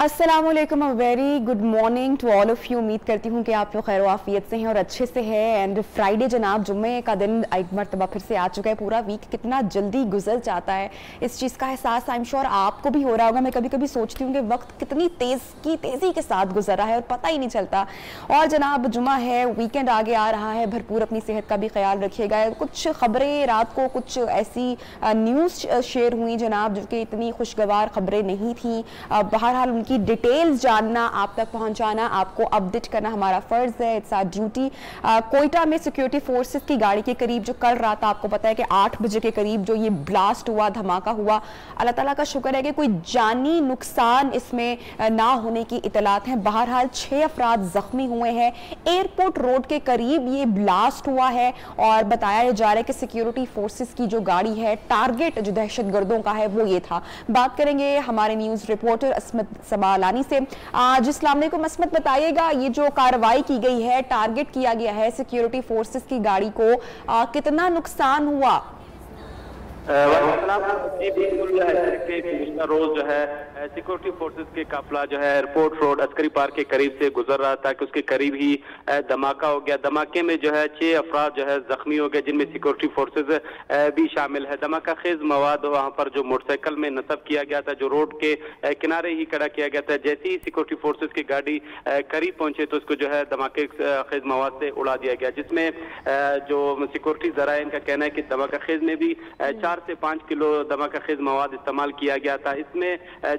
अस्सलामुअलैकुम, very good morning to all of you. उम्मीद करती हूँ कि आप लोग खैर आफियत से हैं और अच्छे से हैं। एंड फ्राइडे जनाब, जुम्मे का दिन एक मरतबा फिर से आ चुका है। पूरा वीक कितना जल्दी गुजर जाता है, इस चीज़ का एहसास आई एम श्योर आपको भी हो रहा होगा। मैं कभी कभी सोचती हूँ कि वक्त कितनी तेज़ी के साथ गुजर रहा है और पता ही नहीं चलता। और जनाब जुम्मा है, वीकेंड आगे आ रहा है, भरपूर अपनी सेहत का भी ख्याल रखिएगा। कुछ खबरें रात को, कुछ ऐसी न्यूज़ शेयर हुई जनाब जो कि इतनी खुशगवार खबरें नहीं थी। बहरहाल उनकी डिटेल्स जानना, आप तक पहुंचाना, आपको अपडेट करना हमारा फर्ज है, इट्स आवर ड्यूटी। कोयटा में सिक्योरिटी फोर्सेस की गाड़ी के करीब जो कल रात आपको पता है कि 8 बजे के करीब जो ये ब्लास्ट हुआ, धमाका हुआ, अल्लाह ताला का शुक्र है कि कोई जानी नुकसान इसमें ना होने की इतलात हैं। बहरहाल 6 अफराद जख्मी हुए हैं। एयरपोर्ट रोड के करीब ये ब्लास्ट हुआ है और बताया जा रहा है कि सिक्योरिटी फोर्सेस की जो गाड़ी है, टारगेट जो दहशतगर्दों का है वो ये था। बात करेंगे हमारे न्यूज रिपोर्टर असमत समालानी से। आज अस्सलाम वालेकुम असमत, बताइएगा ये जो कार्रवाई की गई है, टारगेट किया गया है सिक्योरिटी फोर्सेस की गाड़ी को, कितना नुकसान हुआ? गुज़िश्ता रोज जो है सिक्योरिटी फोर्सेस के काफिला जो है एयरपोर्ट रोड अस्करी पार्क के करीब से गुजर रहा था कि उसके करीब ही धमाका हो गया। धमाके में जो है 6 अफराद जो है जख्मी हो गए, जिनमें सिक्योरिटी फोर्सेस भी शामिल है। धमाका खेज मवाद वहां पर जो मोटरसाइकिल में नस्ब किया गया था, जो रोड के किनारे ही खड़ा किया गया था, जैसे ही सिक्योरिटी फोर्सेस की गाड़ी करीब पहुंचे तो उसको जो है धमाके खेज मवाद से उड़ा दिया गया, जिसमें जो सिक्योरिटी जरा इनका कहना है कि धमाका खेज में भी 4 से 5 किलो धमाका खेज मवाद इस्तेमाल किया गया था। इसमें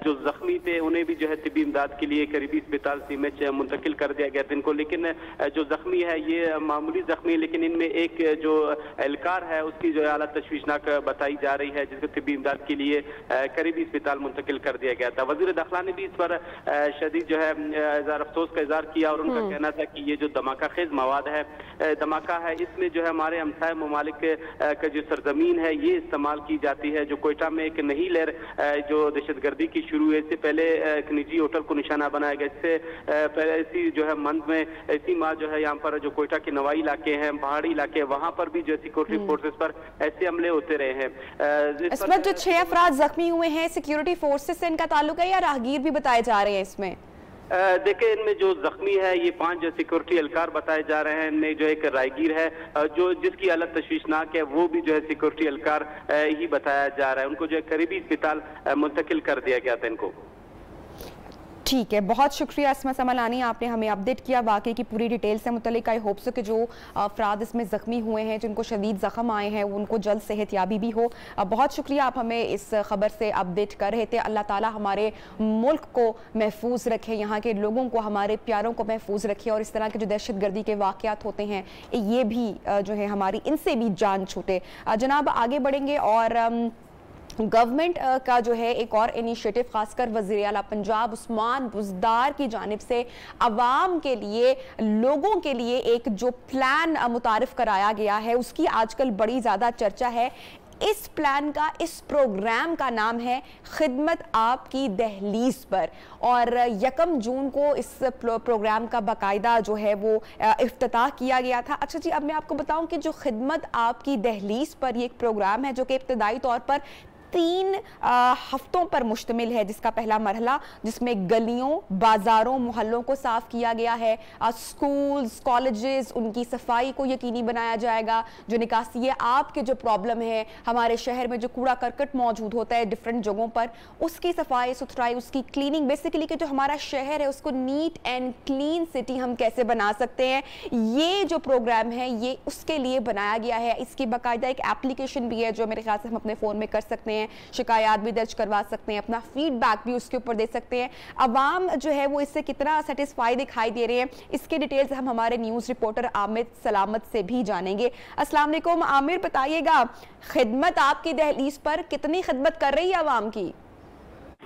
जो जख्मी थे उन्हें भी जो है तिब्बी इमदाद के लिए करीबी अस्पताल सीमेच मुंतकिल कर दिया गया था इनको। लेकिन जो जख्मी है ये मामूली जख्मी, लेकिन इनमें एक जो एहलकार है उसकी जो हालत तशवीशनाक बताई जा रही है, जिसको तिब्बी इमदाद के लिए करीबी अस्पताल मुंतकिल कर दिया गया था। वजीर दाखिला ने भी इस पर शदीद जो है अफसोस का इजहार किया और उनका कहना था कि ये जो धमाका खेज मवाद है, धमाका है, इसमें जो है हमारे हमसाय ममालिक का जो सरजमीन है ये इस्तेमाल की जाती है। जो कोयटा में एक नई लहर जो दहशतगर्दी की शुरू हुई, इससे पहले एक निजी होटल को निशाना बनाया गया। इससे पहले इसी जो है मंथ में इसी माह जो है यहाँ पर जो कोयटा के नवाई इलाके हैं, पहाड़ी इलाके, वहां पर भी जो सिक्योरिटी फोर्सेस पर ऐसे हमले होते रहे हैं। इस वक्त जो 6 अफराद जख्मी हुए हैं सिक्योरिटी फोर्सेस से इनका ताल्लुक है या राहगीर भी बताए जा रहे हैं इसमें? देखिए, इनमें जो जख्मी है ये 5 जो सिक्योरिटी एहलकार बताए जा रहे हैं। इनमें जो एक राहगीर है जो जिसकी हालत तशवीशनाक है, वो भी जो है सिक्योरिटी एहलकार ही बताया जा रहा है। उनको जो है करीबी अस्पताल मुंतकिल कर दिया गया था इनको। ठीक है, बहुत शुक्रिया असमत समालानी, आपने हमें अपडेट किया वाकई की पूरी डिटेल से मुतल्लिक। आई होप सो कि जो अफराद इसमें ज़ख्मी हुए हैं, जिनको शदीद ज़ख्म आए हैं, उनको जल्द सेहतयाबी भी हो। बहुत शुक्रिया, आप हमें इस खबर से अपडेट कर रहे थे। अल्लाह ताला हमारे मुल्क को महफूज रखे, यहाँ के लोगों को, हमारे प्यारों को महफूज रखे और इस तरह के जो दहशतगर्दी के वाक़यात होते हैं ये भी जो है हमारी इनसे भी जान छूटे। जनाब आगे बढ़ेंगे और गवर्नमेंट का जो है एक और इनिशिएटिव, खासकर वज़ीर आला पंजाब उस्मान बुज़दार की जानिब से अवाम के लिए, लोगों के लिए एक जो प्लान मुतारिफ कराया गया है उसकी आजकल बड़ी ज़्यादा चर्चा है। इस प्लान का, इस प्रोग्राम का नाम है खिदमत आपकी दहलीज पर और 1 जून को इस प्रोग्राम का बाकायदा जो है वो इफ्तिताह किया गया था। अच्छा जी, अब मैं आपको बताऊं कि जो खिदमत आपकी दहलीज पर ये एक प्रोग्राम है जो कि इब्तदाई तौर पर 3 हफ्तों पर मुश्तमिल है, जिसका पहला मरहला जिसमें गलियों, बाजारों, मोहल्लों को साफ किया गया है, स्कूल्स, कॉलेजेस, उनकी सफाई को यकीनी बनाया जाएगा। जो निकासी आपके जो प्रॉब्लम है, हमारे शहर में जो कूड़ा करकट मौजूद होता है डिफरेंट जगहों पर, उसकी सफाई सुथराई, उसकी क्लीनिंग, बेसिकली कि जो हमारा शहर है उसको नीट एंड क्लीन सिटी हम कैसे बना सकते हैं, ये जो प्रोग्राम है ये उसके लिए बनाया गया है। इसकी बाकायदा एक एप्लीकेशन भी है जो मेरे ख्याल से हम अपने फ़ोन में कर सकते हैं, शिकायत भी दर्ज करवा सकते हैं, अपना फीडबैक भी उसके ऊपर दे सकते हैं। अवाम जो है वो इससे कितना सेटिस्फाई दिखाई दे रहे हैं, इसके डिटेल्स हम हमारे न्यूज़ रिपोर्टर आमिर सलामत से भी जानेंगे। अस्सलाम वालेकुम आमिर, बताइएगा खिदमत आपकी दहलीज पर कितनी खिदमत कर रही है अवाम की?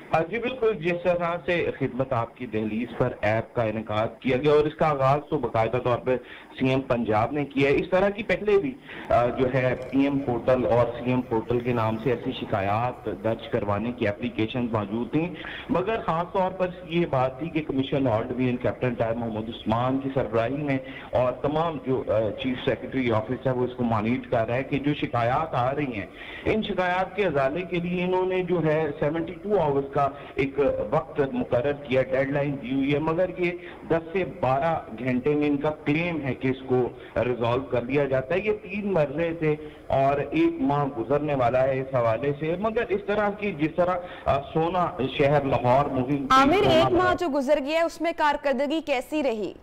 हाँ जी बिल्कुल, जिस तरह से खिदमत आपकी दहलीज पर ऐप का इनेकाद किया गया और इसका आगाज तो बाकायदा तौर पर सीएम पंजाब ने किया है। इस तरह की पहले भी जो है पीएम पोर्टल और सीएम पोर्टल के नाम से ऐसी शिकायत दर्ज करवाने की एप्लीकेशन मौजूद थी, मगर खास तौर पर ये बात थी कि commission of division captain time Mohammad Usman की सरबराही में और तमाम जो चीफ सेक्रेटरी ऑफिस है वो इसको मॉनिटर कर रहा है कि जो शिकायत आ रही हैं, इन शिकायत के अजाले के लिए इन्होंने जो है 72 आवर्स इसका एक वक्त मुकर्रर किया, डेडलाइन दी हुई है, मगर ये 10 से 12 घंटे में इनका क्लेम है कि इसको रिजॉल्व कर लिया जाता है। ये 3 मरले थे और 1 माह गुजरने वाला है इस हवाले से। मगर इस तरह की जिस तरह सोना शहर लाहौर मुहिम, आमिर 1 माह जो गुजर गया है उसमें कारकर्दगी कैसी रही?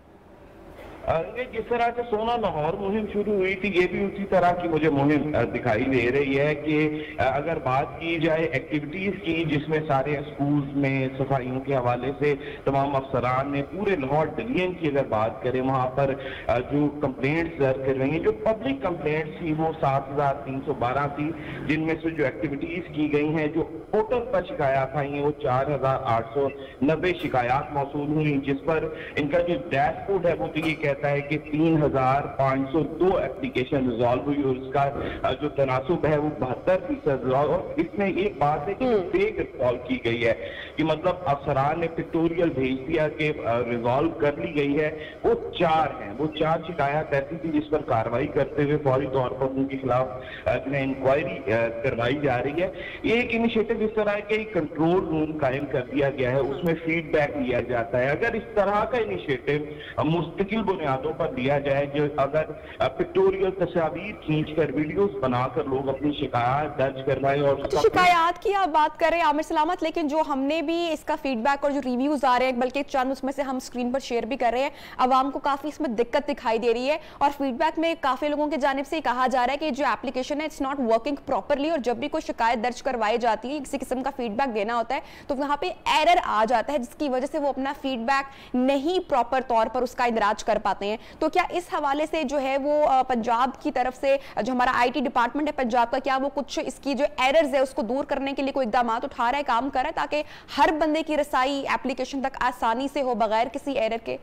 जिस तरह से सोना लाहौर मुहिम शुरू हुई थी, ये भी उसी तरह की मुझे मुहिम दिखाई दे रही है कि अगर बात की जाए एक्टिविटीज की, जिसमें सारे स्कूल्स में सफाइयों के हवाले से तमाम अफसरान ने पूरे लाहौर डिवीजन की अगर बात करें, वहां पर जो कंप्लेंट्स दर्ज कर रही हैं, जो पब्लिक कंप्लेंट्स थी वो 7312 थी, जिनमें से जो एक्टिविटीज की गई हैं, जो पोर्टल पर शिकायत आई हैं वो 4890 शिकायत मौसूल हुई, जिस पर इनका जो डैशबोर्ड है वो तो ये कहता है कि 3502 एप्लीकेशन रिजॉल्व हुई और उसका जो तनासुब है वो 72% रिजॉल्व। और इसमें एक बात है कि फेक रिजॉल्व की गई है कि मतलब अफसरान ने पिक्टोरियल भेज दिया कि रिजॉल्व कर ली गई है, वो 4 हैं। वो 4 शिकायत ऐसी थी जिस पर कार्रवाई करते हुए फौरी तौर पर उनके खिलाफ इंक्वायरी करवाई जा रही है। एक इनिशिएटिव इस तरह के कंट्रोल रूम कायम कर दिया गया है, उसमें फीडबैक लिया जाता है। अगर इस तरह का इनिशिएटिव मुस्तकिल बुनियादों पर लिया जाए, जो अगर पिक्टोरियल तस्वीर खींचकर वीडियोस बनाकर लोग अपनी शिकायत दर्ज करवाएं और तो शिकायत की आप बात कर रहे हैं आमिर सलामत, लेकिन जो हमने भी इसका फीडबैक और जो रिव्यूज आ रहे हैं, बल्कि चंद उसमें से हम स्क्रीन पर शेयर भी कर रहे हैं, आवाम को काफी इसमें दिक्कत दिखाई दे रही है और फीडबैक में काफी लोगों की जानिब से कहा जा रहा है कि जो एप्लीकेशन है इट्स नॉट वर्किंग प्रॉपरली, और जब भी कोई शिकायत दर्ज करवाई जाती है, किसी किस्म का फीडबैक देना होता है, तो वहां पे एरर आ जाता है, जिसकी वजह से वो अपना फीडबैक नहीं प्रॉपर तौर पर उसका इंदराज कर पाते हैं। तो क्या इस हवाले से जो है वो पंजाब की तरफ से जो हमारा आईटी डिपार्टमेंट है पंजाब का, क्या वो कुछ इसकी जो एरर्स है उसको दूर करने के लिए कोई इकदाम उठा रहा है, काम कर रहा है, ताकि हर बंदे की रसाई एप्लीकेशन तक आसानी से हो बगैर किसी एरर के?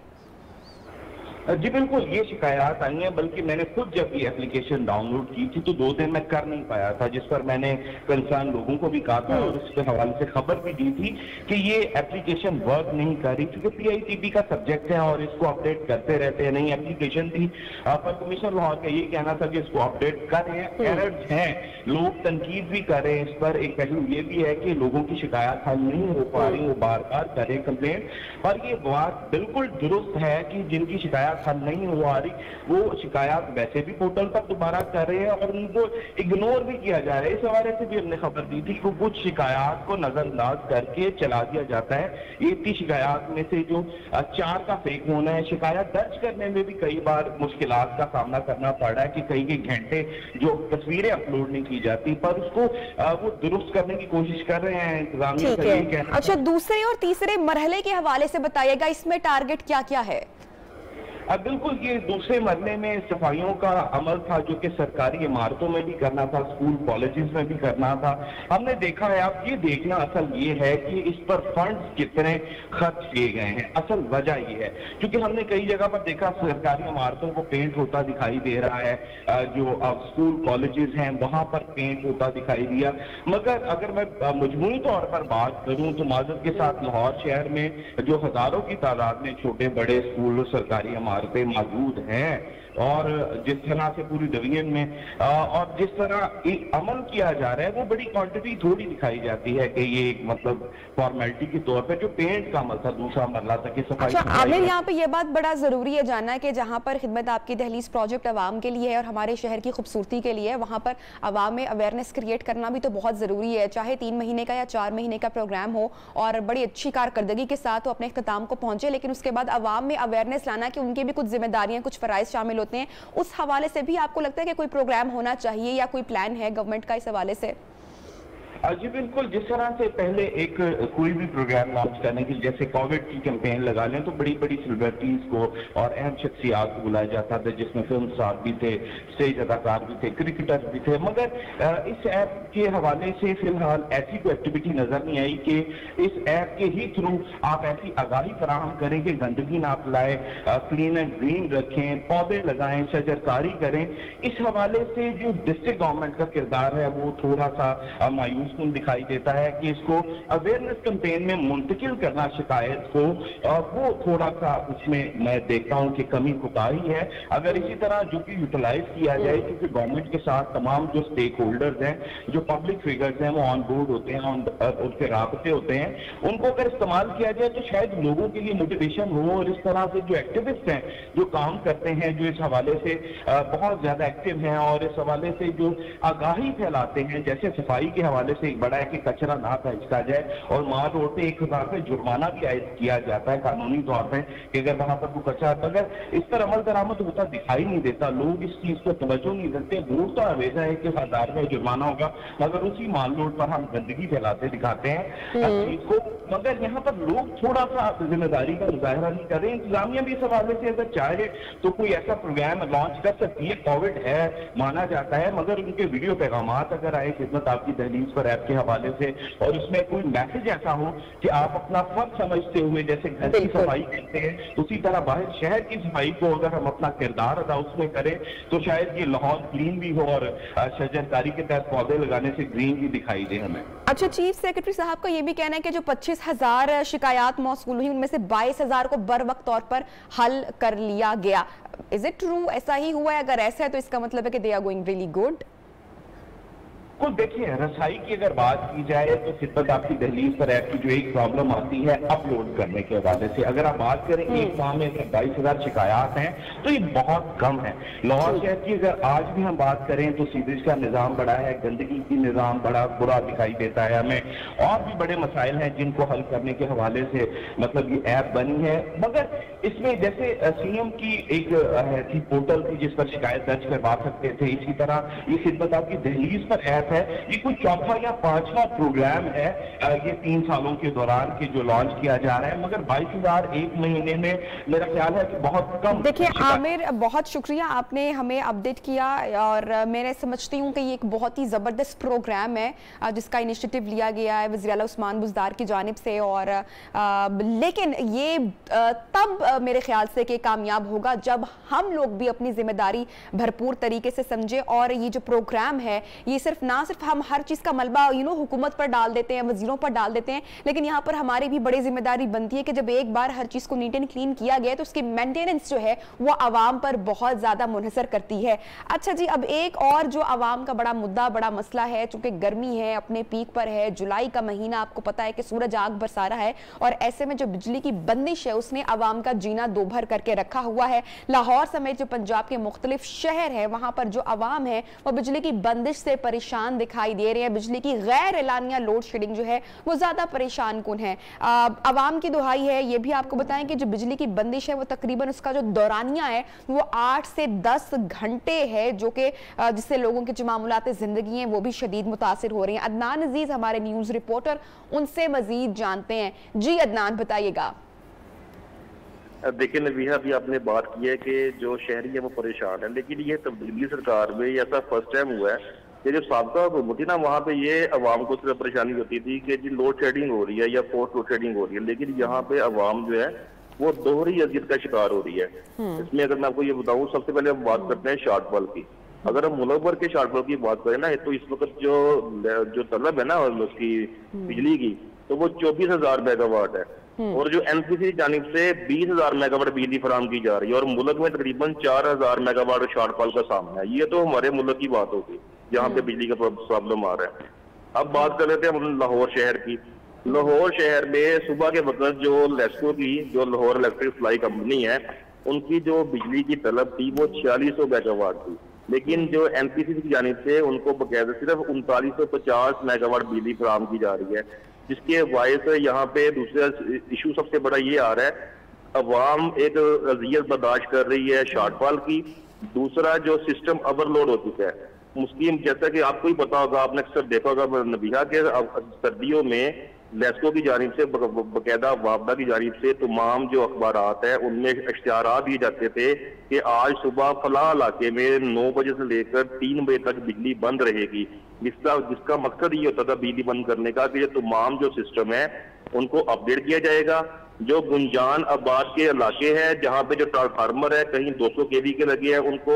जी बिल्कुल, ये शिकायत आई है, बल्कि मैंने खुद जब ये एप्लीकेशन डाउनलोड की थी तो 2 दिन मैं कर नहीं पाया था, जिस पर मैंने कंसर्न लोगों को भी कहा था और इसके हवाले से खबर भी दी थी कि ये एप्लीकेशन वर्क नहीं कर रही, क्योंकि पीआईटीबी का सब्जेक्ट है और इसको अपडेट करते रहते हैं। नई एप्लीकेशन थी पर कमिश्नर लाहौर का ये कहना था कि इसको अपडेट करें, एरर्स हैं, लोग तनकीद भी करें इस पर। एक पहलू ये भी है कि लोगों की शिकायत हल नहीं हो पा रही, वो बार बार करें कंप्लेंट, और ये बात बिल्कुल दुरुस्त है कि जिनकी शिकायत हल नहीं हो आ रही वो शिकायत वैसे भी पोर्टल पर दोबारा कर रहे हैं और उनको इग्नोर भी किया जा रहा है। इस हवाले से भी हमने खबर दी थी कि कुछ शिकायत को नजरअंदाज करके चला दिया जाता है। इतनी शिकायत में से जो 4 का फेक होना है, शिकायत दर्ज करने में भी कई बार मुश्किलात का सामना करना पड़ रहा है कि कई घंटे जो तस्वीरें अपलोड नहीं की जाती, पर उसको वो दुरुस्त करने की कोशिश कर रहे हैं इंतजामिया का ये कहना। अच्छा, दूसरे और तीसरे मरहले के हवाले से बताइएगा, इसमें टारगेट क्या क्या है? अब बिल्कुल ये दूसरे मरने में सफाइयों का अमल था जो कि सरकारी इमारतों में भी करना था, स्कूल कॉलेजेस में भी करना था। हमने देखा है, आप ये देखना असल ये है कि इस पर फंड्स कितने खर्च किए गए हैं। असल वजह ये है क्योंकि हमने कई जगह पर देखा सरकारी इमारतों को पेंट होता दिखाई दे रहा है, जो स्कूल कॉलेजेस हैं वहां पर पेंट होता दिखाई दिया, मगर अगर मैं मजमूई तौर पर बात करूं तो माजरत के साथ लाहौर शहर में जो हजारों की तादाद में छोटे बड़े स्कूल सरकारी इमारतें मौजूद हैं और जिस तरह से पूरी डिवीजन में और जिस तरह एक अमल किया जा रहा है वो बड़ी क्वांटिटी थोड़ी दिखाई जाती है कि ये एक मतलब फॉर्मेलिटी के तौर पे जो पेंट का अमल था दूसरा मरला था कि सफाई। अच्छा आमिर, यहाँ पे ये बात बड़ा जरूरी है जानना कि जहाँ पर खिदमत आपकी दहलीज प्रोजेक्ट आवाम के लिए है और हमारे शहर की खूबसूरती के लिए है, वहाँ पर आवाम में अवेयरनेस क्रिएट करना भी तो बहुत जरूरी है, चाहे 3 महीने का या 4 महीने का प्रोग्राम हो और बड़ी अच्छी कारकर्दगी के साथ वो अपने इख्तिताम को पहुंचे, लेकिन उसके बाद आवाम में अवेयरनेस लाना कि उनकी भी कुछ जिम्मेदारियां कुछ फराइज शामिल होते हैं, उस हवाले से भी आपको लगता है कि कोई प्रोग्राम होना चाहिए या कोई प्लान है गवर्नमेंट का इस हवाले से? जी बिल्कुल, जिस तरह से पहले एक कोई भी प्रोग्राम लॉन्च करने की जैसे कोविड की कैंपेन लगा लें तो बड़ी बड़ी सेलिब्रिटीज को और अहम शख्सियात को बुलाया जाता था, जिसमें फिल्म स्टार भी थे, स्टेज अदाकार भी थे, क्रिकेटर भी थे, मगर इस ऐप के हवाले से फिलहाल ऐसी कोई एक्टिविटी नजर नहीं आई कि इस ऐप के ही थ्रू आप ऐसी आगाही फराहम करें कि गंदगी ना फैलाए, क्लीन एंड ग्रीन रखें, पौधे लगाएं, शजरकारी करें। इस हवाले से जो डिस्ट्रिक्ट गवर्नमेंट का किरदार है वो थोड़ा सा मायूस मुमकिन दिखाई देता है कि इसको अवेयरनेस कैंपेन में मुंतकिल करना शिकायत को, वो थोड़ा सा उसमें मैं देखता हूँ कि कमी कोताही है। अगर इसी तरह जो कि यूटिलाइज किया जाए, क्योंकि गवर्नमेंट के साथ तमाम जो स्टेक होल्डर्स हैं, जो पब्लिक फिगर्स हैं, वो ऑन बोर्ड होते हैं, उनके राबते होते हैं, उनको अगर इस्तेमाल किया जाए तो शायद लोगों के लिए मोटिवेशन हो। और इस तरह से जो एक्टिविस्ट हैं, जो काम करते हैं, जो इस हवाले से बहुत ज्यादा एक्टिव हैं और इस हवाले से जो आगाही फैलाते हैं, जैसे सफाई के हवाले से एक बड़ा है कि कचरा ना फेंका जाए और मार रोड पे 1000 रुपये जुर्माना भी आयद किया जाता है कानूनी तौर पर कि अगर वहां पर वो कचरा, अगर इस पर अमल दरामद होता दिखाई नहीं देता, लोग इस चीज को तवज्जो नहीं देते। वोट तो हमेशा है कि 1000 रुपये जुर्माना होगा, मगर उसी माल रोड पर हम गंदगी फैलाते दिखाते हैं चीज को। मगर यहाँ पर लोग थोड़ा सा जिम्मेदारी का मुजाहरा नहीं कर रहे। इंतजामिया भी इस हवाले से अगर चाहे तो कोई ऐसा प्रोग्राम लॉन्च कर सकती है। कोविड है माना जाता है, मगर उनके वीडियो पैगामात अगर आए खिदमत आपकी दहलीज पर ऐप के हवाले से, और उसमें कोई मैसेज ऐसा हो कि आप अपना फर्ज समझते हुए जैसे घर की सफाई करते हैं उसी तरह बाहर शहर की सफाई को अगर हम अपना किरदार अदा उसमें करें तो शायद ये लाहौर ग्रीन भी हो और शजरकारी के तहत पौधे लगाने से ग्रीन भी दिखाई दे हमें। अच्छा, चीफ सेक्रेटरी साहब का ये भी कहना है कि जो 25,000 शिकायत मौसूल हुई उनमें से 22,000 को बर वक्त तौर पर हल कर लिया गया। Is it true? ऐसा ही हुआ है? अगर ऐसा है तो इसका मतलब है कि they are going really good. तो देखिए, रसाई की अगर बात की जाए तो खिदमत आपकी दहलीज पर ऐप की जो एक प्रॉब्लम आती है अपलोड करने के हवाले से, अगर आप बात करें एक माह में 22,000 शिकायत हैं तो ये बहुत कम है। लाहौर शहर की अगर आज भी हम बात करें तो सीवरेज का निज़ाम बड़ा है, गंदगी की निज़ाम बड़ा बुरा दिखाई देता है हमें, और भी बड़े मसाइल हैं जिनको हल करने के हवाले से मतलब ये ऐप बनी है। मगर इसमें जैसे सीएम की एक थी पोर्टल थी जिस पर शिकायत दर्ज करवा सकते थे, इसी तरह ये खिदमत आपकी दहलीज पर ऐप है। ये कोई चौथा या पांचवा प्रोग्राम है ये 3 सालों के दौरान के जो लॉन्च किया जा रहा है, मगर 22,000 एक महीने में मेरा ख्याल है कि बहुत कम। देखिए आमिर, बहुत शुक्रिया, आपने हमें अपडेट किया और मैं समझती हूँ कि ये एक बहुत ही ज़बरदस्त प्रोग्राम है जिसका इनिशिएटिव लिया गया है वज़ीर आला उस्मान बुज़दार की जानिब से। और लेकिन ये तब मेरे ख्याल से कि कामयाब होगा जब हम लोग भी अपनी जिम्मेदारी भरपूर तरीके से समझे। और ये जो प्रोग्राम है ये सिर्फ हम हर चीज़ का मलबा हुकूमत पर डाल देते हैं, वजीरों पर डाल देते हैं, लेकिन यहाँ पर हमारी भी बड़ी जिम्मेदारी बनती है कि जब एक बार हर चीज़ को नीट एंड क्लीन किया गया तो उसकी मेंटेनेंस जो है वो आवाम पर बहुत ज़्यादा मुनहसर करती है। अच्छा जी, अब एक और जो आवाम का बड़ा मुद्दा, बड़ा मसला है, चूंकि गर्मी है, अपने पीक पर है, जुलाई का महीना आपको पता है कि सूरज आग बरसा रहा है, और ऐसे में जो बिजली की बंदिश है उसने आवाम का जीना दोभर करके रखा हुआ है। लाहौर समेत जो पंजाब के मुख्तलिफ शहर है वहां पर जो आवाम है वो बिजली की बंदिश से परेशान दिखाई दे रहे हैं। बिजली की गैर एलानिया लोड शेडिंग जो है वो ज्यादा परेशान कुन है। आवाम की दुहाई है, ये भी आपको बताएं कि जो बिजली की बंदिश है वो तकरीबन उसका जो दौरानिया है वो 8 से 10 घंटे है, जो कि जिससे लोगों की जो मामूलात जिंदगी हैं वो भी शदीद मुतासिर हो रही हैं। अदनान अजीज हमारे न्यूज रिपोर्टर, उनसे मजीद जानते हैं। जी अदनान, बताइएगा। देखिए नबीहा, अभी आपने बात की है कि जो शहरी है वो परेशान है, लेकिन ये तब्दीली सरकार में ऐसा फर्स्ट टाइम हुआ है कि जो साबका हुकूमत थी ना वहाँ पे ये अवाम को सिर्फ परेशानी होती थी कि जी लोड शेडिंग हो रही है या पोस्ट लोड शेडिंग हो रही है, लेकिन यहाँ पे अवाम जो है वो दोहरी अजियत का शिकार हो रही है। इसमें अगर मैं आपको ये बताऊँ, सबसे पहले हम बात करते हैं शॉर्टफॉल की। अगर हम मुल्क भर के शॉर्टफॉल की बात करें ना तो इस वक्त जो तलब है ना उसकी बिजली की, तो वो 24,000 मेगावाट है, और जो एनपीसी जानिब से 20,000 मेगावाट बिजली फराम की जा रही है, और मुल्क में तकरीबन 4,000 मेगावाट शॉर्टफॉल का सामना है। ये तो हमारे मुल्क की बात होगी जहाँ पे बिजली का प्रॉब्लम आ रहा है। अब बात कर लेते हैं हम लाहौर शहर की। लाहौर शहर में सुबह के वक्त जो लेस्को की, जो लाहौर इलेक्ट्रिक सप्लाई कंपनी है, उनकी जो बिजली की तलब थी वो 4600 मेगावाट थी, लेकिन जो एनपीसी की जानिब से उनको बकायदा सिर्फ 3950 मेगावाट बिजली फराम की जा रही है, जिसके वायस यहाँ पे दूसरा इशू सबसे बड़ा ये आ रहा है, अवाम एक अजियत बर्दाश्त कर रही है शॉर्टफॉल की। दूसरा जो सिस्टम ओवरलोड हो चुका है मुस्लिम, जैसा कि आपको ही पता होगा, आपने अक्सर देखा होगा नबीहा के सर्दियों में लेस्को की जानिब से बकायदा वापदा की जानिब से तमाम जो अखबारात है उनमें इश्तिहारात दिए जाते थे कि आज सुबह फलां इलाके में 9 बजे से लेकर 3 बजे तक बिजली बंद रहेगी, जिसका मकसद ये होता था बिजली बंद करने का कि ये तमाम जो सिस्टम है उनको अपडेट किया जाएगा, जो गुंजान आबाद के इलाके हैं जहाँ पे जो ट्रांसफार्मर है कहीं 200 केवी के लगे हैं, उनको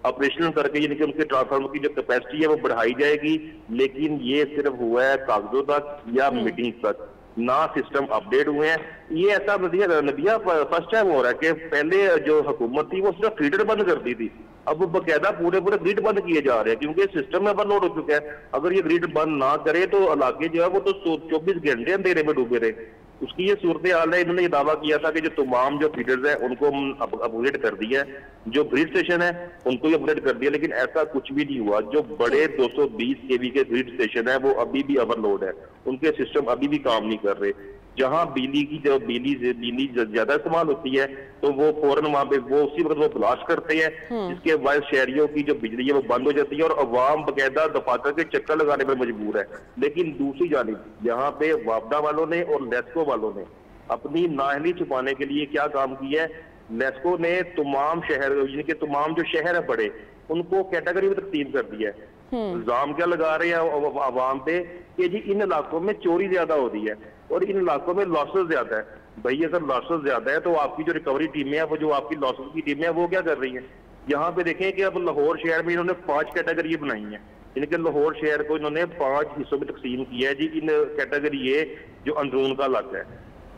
ऑपरेशनल करके यानी कि उनके ट्रांसफार्मर की जो कैपेसिटी है वो बढ़ाई जाएगी। लेकिन ये सिर्फ हुआ है कागजों तक या मीटिंग तक, ना सिस्टम अपडेट हुए हैं। ये ऐसा नदिया फर्स्ट टाइम हो रहा है कि पहले जो हुकूमत थी वो सिर्फ फीडर बंद करती थी, अब वो बकायदा पूरे ग्रिड बंद किए जा रहे हैं क्योंकि सिस्टम में ओवरलोड हो चुका है। अगर ये ग्रिड बंद ना करे तो इलाके जो है वो तो 24 घंटे अंधेरे में डूबे रहे। उसकी ये सूरत हाल है। इन्होंने ये दावा किया था कि जो तमाम जो फीडर्स हैं उनको अपग्रेड कर दिया है, जो ग्रिड स्टेशन है उनको भी अपग्रेड कर दिया, लेकिन ऐसा कुछ भी नहीं हुआ। जो बड़े 220 केवी के ग्रिड स्टेशन है वो अभी भी ओवरलोड है, उनके सिस्टम अभी भी काम नहीं कर रहे। जहां बिजली की जो बिजली ज्यादा इस्तेमाल होती है तो वो फौरन वहां पे वो उसी वक्त वो ब्लास्ट करते हैं, जिसके बाद शहरियों की जो बिजली है वो बंद हो जाती है और अवाम बकायदा दफातर के चक्कर लगाने पर मजबूर है। लेकिन दूसरी जानिब यहाँ पे वापडा वालों ने और लेस्को वालों ने अपनी नाअहली छुपाने के लिए क्या काम किया है, लेस्को ने तमाम शहर जिनके तमाम जो शहर है बड़े उनको कैटेगरी में तकसीम कर दिया है। इल्जाम क्या लगा रहे हैं आवाम पे कि जी इन इलाकों में चोरी ज्यादा हो रही है और इन इलाकों में लॉसेस ज्यादा है। भाई अगर लॉसेस ज्यादा है तो आपकी जो रिकवरी टीमें हैं वो जो आपकी लॉसेस की टीमें हैं वो क्या कर रही हैं? यहाँ पे देखें कि अब लाहौर शहर में इन्होंने 5 कैटेगरी बनाई है, इनके लाहौर शहर को इन्होंने 5 हिस्सों में तकसीम किया है जी। इन कैटेगरी ए जो अंदरून का इलाका है,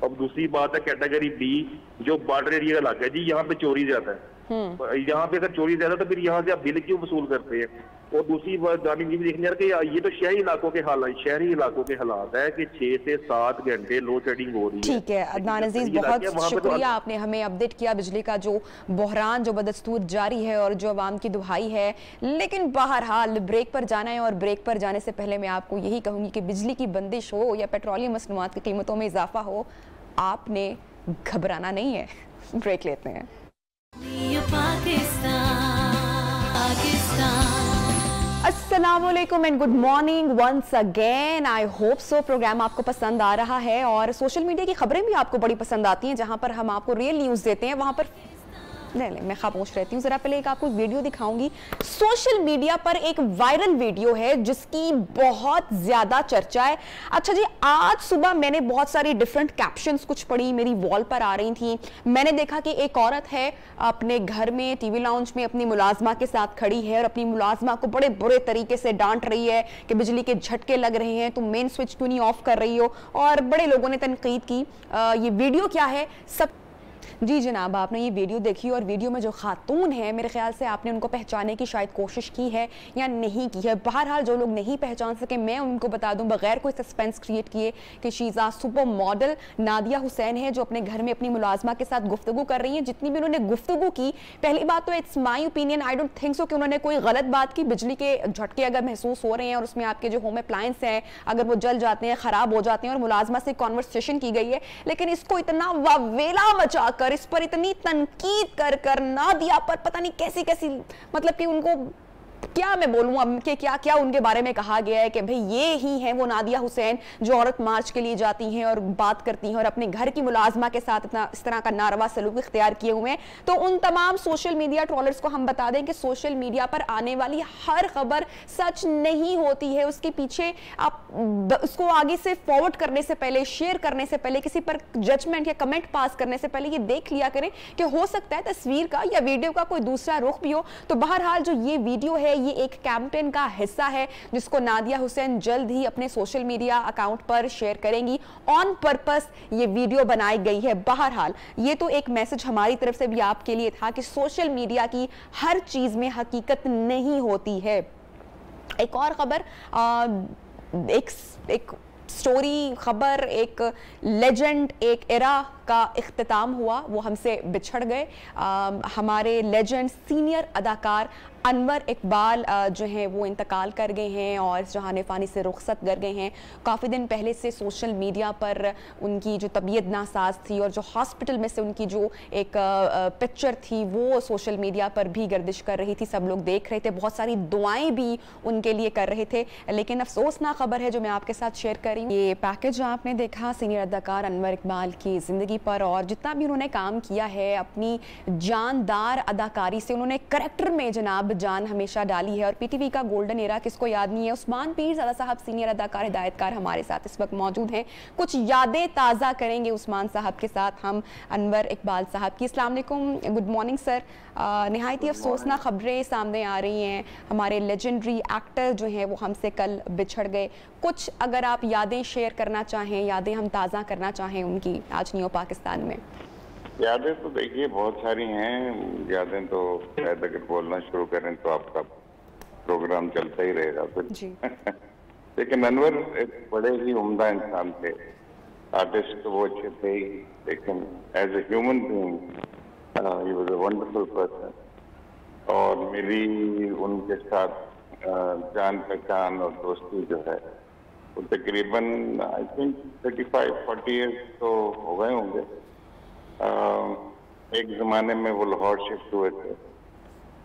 अब दूसरी बात है कैटेगरी बी जो बॉर्डर एरिया का इलाका है जी, यहाँ पे चोरी ज्यादा है। यहाँ पे अगर चोरी ज्यादा तो फिर यहाँ से आप बिल क्यों वसूल करते हैं? और दूसरी बात जानी ये भी देखने कि ये तो शहरी इलाकों के हालात, शहरी इलाकों के हालात है कि 6 से 7 घंटे लोड शेडिंग हो रही है। ठीक है अदनान अजीज, बहुत शुक्रिया आपने हमें अपडेट किया बिजली का जो बहरान जो बदस्तूर जारी है और जो अवाम की दुहाई है। लेकिन बहरहाल ब्रेक पर जाना है और ब्रेक पर जाने से पहले मैं आपको यही कहूंगी कि बिजली की बंदिश हो या पेट्रोलियम मसनूआत की कीमतों में इजाफा हो, आपने घबराना नहीं है। ब्रेक लेते हैं। अस्सलामुअलैकुम and good morning once again. I hope so program आपको पसंद आ रहा है और सोशल मीडिया की खबरें भी आपको बड़ी पसंद आती हैं, जहां पर हम आपको रियल न्यूज़ देते हैं वहां पर नहीं मैं खामोश रहती हूँ। जरा पहले एक आपको वीडियो दिखाऊंगी। सोशल मीडिया पर एक वायरल वीडियो है जिसकी बहुत ज्यादा चर्चा है। अच्छा जी, आज सुबह मैंने बहुत सारी डिफरेंट कैप्शंस कुछ पढ़ी, मेरी वॉल पर आ रही थी। मैंने देखा कि एक औरत है अपने घर में टीवी लाउंज में अपनी मुलाजमा के साथ खड़ी है और अपनी मुलाजमा को बड़े बुरे तरीके से डांट रही है कि बिजली के झटके लग रहे हैं, तुम मेन स्विच क्यों नहीं ऑफ कर रही हो। और बड़े लोगों ने तनकीद की। ये वीडियो क्या है सब जी जनाब, आपने ये वीडियो देखी और वीडियो में जो खातून है मेरे ख्याल से आपने उनको पहचानने की शायद कोशिश की है या नहीं की है। बहरहाल जो लोग नहीं पहचान सके मैं उनको बता दूं बगैर कोई सस्पेंस क्रिएट किए कि शीज़ा सुपर मॉडल नादिया हुसैन है जो अपने घर में अपनी मुलाजमा के साथ गुफ्तगू कर रही है। जितनी भी उन्होंने गुफ्तगू की, पहली बात तो it's my opinion, I don't think so कि उन्होंने कोई गलत बात की। बिजली के झटके अगर महसूस हो रहे हैं और उसमें आपके जो होम अप्लायंस हैं अगर वो जल जाते हैं, खराब हो जाते हैं और मुलाजमा से कॉन्वर्सेशन की गई है, लेकिन इसको इतना वावेला मचाकर इस पर इतनी तनकीद कर नादिया पर पता नहीं कैसी कैसी, मतलब कि उनको क्या मैं बोलूं अब कि क्या क्या उनके बारे में कहा गया है कि भाई ये ही है वो नादिया हुसैन जो औरत मार्च के लिए जाती हैं और बात करती हैं और अपने घर की मुलाजमा के साथ इतना इस तरह का नारवा सलूक इख्तियार किए हुए हैं। तो उन तमाम सोशल मीडिया ट्रोलर्स को हम बता दें कि सोशल मीडिया पर आने वाली हर खबर सच नहीं होती है। उसके पीछे आप उसको आगे से फॉरवर्ड करने से पहले, शेयर करने से पहले, किसी पर जजमेंट या कमेंट पास करने से पहले ये देख लिया करें कि हो सकता है तस्वीर का या वीडियो का कोई दूसरा रुख भी हो। तो बहरहाल जो ये वीडियो है ये एक कैंपेन का हिस्सा है जिसको नादिया हुसैन जल्द ही अपने सोशल मीडिया अकाउंट पर शेयर करेंगी। ऑन पर्पस ये वीडियो बनाई गई है। बहरहाल ये तो एक मैसेज हमारी तरफ से भी आपके लिए था कि सोशल मीडिया की हर चीज में हकीकत नहीं होती है। एक और खबर, एक स्टोरी, खबर, एक लेजेंड, एक एरा का इख्तिताम हुआ, वो हमसे बिछड़ गए। हमारे लेजेंड सीनियर अदाकार अनवर इकबाल जो हैं वो इंतकाल कर गए हैं और जहान फ़ानी से रुखसत कर गए हैं। काफ़ी दिन पहले से सोशल मीडिया पर उनकी जो तबीयत नासाज थी और जो हॉस्पिटल में से उनकी जो एक पिक्चर थी वो सोशल मीडिया पर भी गर्दिश कर रही थी, सब लोग देख रहे थे, बहुत सारी दुआएं भी उनके लिए कर रहे थे। लेकिन अफसोसनाक खबर है जो मैं आपके साथ शेयर कर रही हूँ। ये पैकेज आपने देखा सीनियर अदाकार अनवर इकबाल की ज़िंदगी पर, और जितना भी उन्होंने काम किया है अपनी जानदार अदाकारी से, उन्होंने करैक्टर में जनाब जान हमेशा डाली है। और पीटीवी का गोल्डन एरा किसको याद नहीं है। उस्मान पीरज़ादा साहब सीनियर अदाकार हिदायतकार हमारे साथ इस वक्त मौजूद हैं। कुछ यादें ताज़ा करेंगे उस्मान साहब के साथ हम अनवर इकबाल साहब की। अस्सलाम वालेकुम, गुड मॉर्निंग सर। नहायत ही अफसोसनाक खबरें सामने आ रही हैं, हमारे लेजेंडरी एक्टर जो हैं वो हमसे कल बिछड़ गए। कुछ अगर आप यादें शेयर करना चाहें, यादें हम ताज़ा करना चाहें उनकी आज न्यू पाकिस्तान में। यादें तो देखिए बहुत सारी हैं, यादें तो शायद अगर बोलना शुरू करें तो आपका प्रोग्राम चलता ही रहेगा फिर। लेकिन अनवर एक बड़े ही उम्दा इंसान थे, आर्टिस्ट तो वो अच्छे थे ही, लेकिन as a human being he was a wonderful person. और मेरी उनके साथ जान पहचान और दोस्ती जो है वो तकरीबन आई थिंक 35-40 ईयर्स तो हो गए होंगे। एक ज़माने में वो लाहौर शिफ्ट हुए थे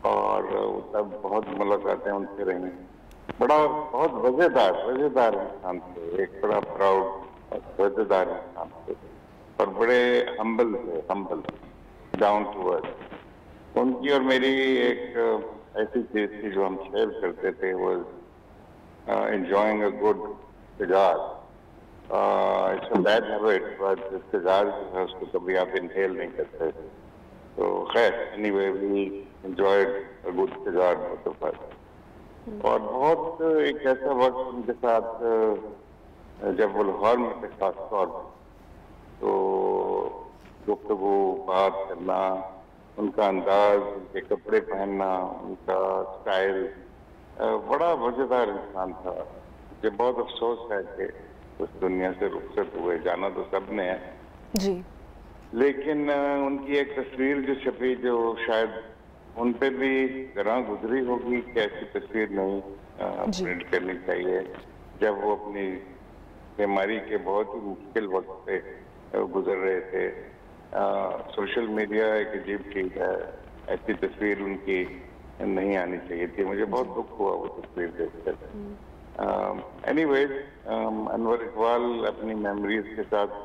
और तब बहुत मुलाकातें उनसे रही। बहुत वज़ेदार इंसान थे, एक बड़ा प्राउड वज़ेदार इंसान थे और बड़े हम्बल डाउन टू अर्थ। उनकी और मेरी एक ऐसी चीज थी जो हम शेयर करते थे, वो enjoying a good cigar. It's a bad habit, but cigar जो है उसको कभी आप इनहेल नहीं करते। तो खैर anyway we enjoyed a good cigar both of us. और बहुत एक ऐसा वक्त उनके साथ जब वो लाहौर में थे खास तौर पर, तो गुफ्तगू बात करना, उनका अंदाज, उनके कपड़े पहनना, उनका स्टाइल बड़ा मजेदार इंसान था। मुझे बहुत अफसोस है कि उस दुनिया से रुखसत हुए, जाना तो सबने है जी, लेकिन उनकी एक तस्वीर जो छपी, जो शायद उन पे भी जरा गुजरी होगी कि ऐसी तस्वीर नहीं प्रिंट करनी चाहिए। जब वो अपनी बीमारी के बहुत ही मुश्किल वक्त पे गुजर रहे थे, सोशल मीडिया एक अजीब चीज है, ऐसी तस्वीर उनकी नहीं आनी चाहिए थी। मुझे बहुत दुख हुआ वो तस्वीर देखकर। एनीवेज अनवर इकबाल अपनी मेमोरीज के साथ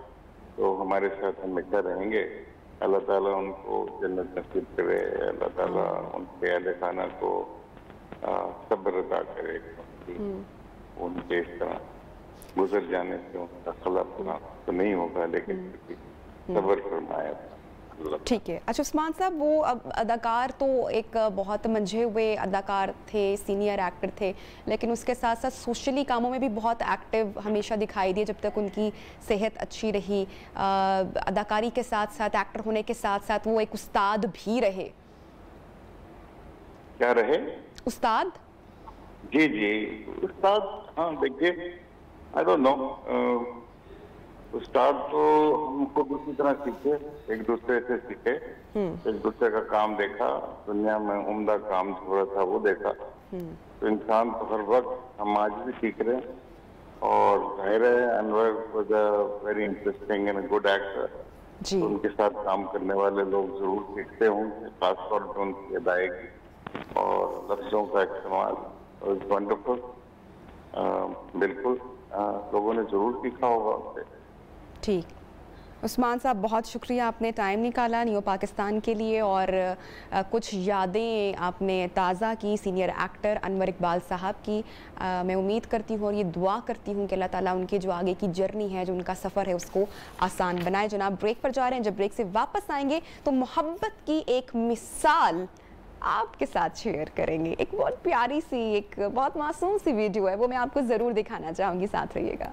तो हमारे साथ हमेशा रहेंगे। अल्लाह ताला उनको जन्नत नसीब करे, अल्लाह ताला उनके अहले खाना को सब्र अता करे। उनके इस तरह गुजर जाने से उनका खिलाफ तो नहीं होगा, लेकिन सब्र फरमाया। ठीक है। अच्छा उस्मान साहब, वो अदाकार तो एक बहुत मंझे हुए अदाकार थे, सीनियर एक्टर थे, लेकिन उसके साथ साथ सोशली कामों में भी बहुत एक्टिव हमेशा दिखाई दिए जब तक उनकी सेहत अच्छी रही। अदाकारी के साथ साथ, एक्टर होने के साथ साथ वो एक उस्ताद भी रहे। क्या रहे? उस्ताद। जी उस्ताद। हाँ देखिए, आई डोंट नो, उस्ताद तो हम खुद उसी तरह सीखे, एक दूसरे से सीखे, एक दूसरे का काम देखा, दुनिया में उम्दा काम जो रहा था वो देखा। तो इंसान तो हर वक्त, हम आज भी सीख रहे हैं। और जाहिर है Anwar was a very interesting and good actor. तो उनके साथ काम करने वाले लोग जरूर सीखते होंगे, खासतौर पर उनकी अदायगी और लफ्जों का इस्तेमाल वंडरफुल। बिल्कुल लोगों ने जरूर सीखा होगा उनसे। ठीक, उस्मान साहब बहुत शुक्रिया, आपने टाइम निकाला न्यू पाकिस्तान के लिए और कुछ यादें आपने ताज़ा की सीनियर एक्टर अनवर इकबाल साहब की। मैं उम्मीद करती हूँ और ये दुआ करती हूँ कि अल्लाह ताला उनके जो आगे की जर्नी है, जो उनका सफ़र है, उसको आसान बनाए। जनाब ब्रेक पर जा रहे हैं, जब ब्रेक से वापस आएंगे तो मोहब्बत की एक मिसाल आपके साथ शेयर करेंगे। एक बहुत प्यारी सी, एक बहुत मासूम सी वीडियो है, वो मैं आपको ज़रूर दिखाना चाहूँगी, साथ रहिएगा।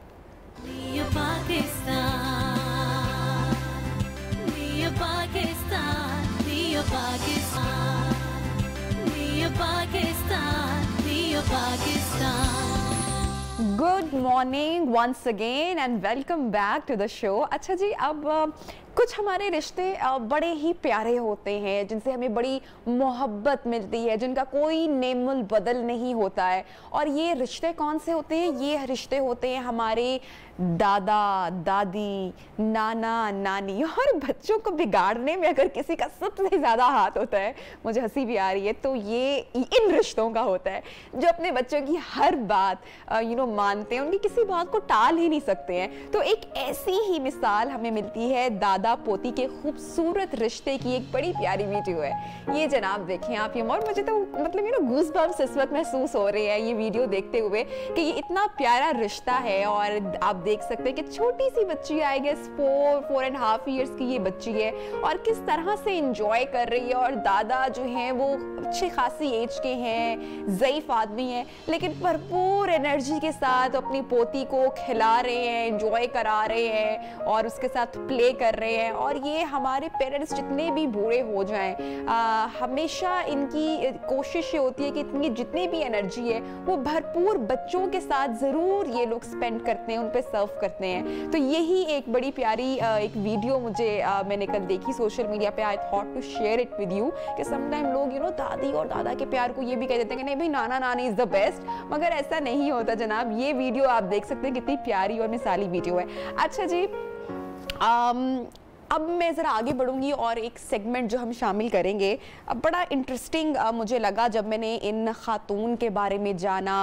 Good morning once again and welcome back to the show. अच्छा जी, अब कुछ हमारे रिश्ते बड़े ही प्यारे होते हैं, जिनसे हमें बड़ी मोहब्बत मिलती है, जिनका कोई नेमुल बदल नहीं होता है। और ये रिश्ते कौन से होते हैं? ये रिश्ते होते हैं हमारे दादा दादी, नाना नानी। और बच्चों को बिगाड़ने में अगर किसी का सबसे ज़्यादा हाथ होता है, मुझे हंसी भी आ रही है, तो ये इन रिश्तों का होता है, जो अपने बच्चों की हर बात मानते हैं, उनकी किसी बात को टाल ही नहीं सकते हैं। तो एक ऐसी ही मिसाल हमें मिलती है दादा दादा पोती के खूबसूरत रिश्ते की एक बड़ी प्यारी वीडियो है। ये जनाब देखें आप, ये और मुझे तो मतलब गूज़ बम्प्स इस वक्त महसूस हो रहे हैं ये वीडियो देखते हुए कि ये इतना प्यारा रिश्ता है। और आप देख सकते हैं कि छोटी सी बच्ची, आई गेस 4.5 ईयर्स की ये बच्ची है और किस तरह से इंजॉय कर रही है। और दादा जो हैं वो अच्छी खासी एज के हैं, ज़ईफ आदमी हैं, लेकिन भरपूर एनर्जी के साथ अपनी पोती को खिला रहे हैं, एंजॉय करा रहे हैं और उसके साथ प्ले कर रहे हैं। और ये हमारे पेरेंट्स जितने भी बूढ़े हो जाएं, हमेशा इनकी कोशिश ये होती है कि इतनी जितनी भी एनर्जी है वो भरपूर बच्चों के साथ ज़रूर ये लोग स्पेंड करते हैं, उन पे सर्व करते हैं। तो यही एक बड़ी प्यारी एक वीडियो मैंने कल देखी सोशल मीडिया पे। I thought to share it with you कि समटाइम लोग दादी और दादा के प्यार को ये भी कह देते हैं कि नहीं भाई नाना नानी इज द बेस्ट, मगर ऐसा नहीं होता जनाब। ये वीडियो आप देख सकते हैं कितनी प्यारी और मिसाली वीडियो है। अच्छा जी, अब मैं ज़रा आगे बढ़ूंगी और एक सेगमेंट जो हम शामिल करेंगे, अब बड़ा इंटरेस्टिंग मुझे लगा जब मैंने इन खातून के बारे में जाना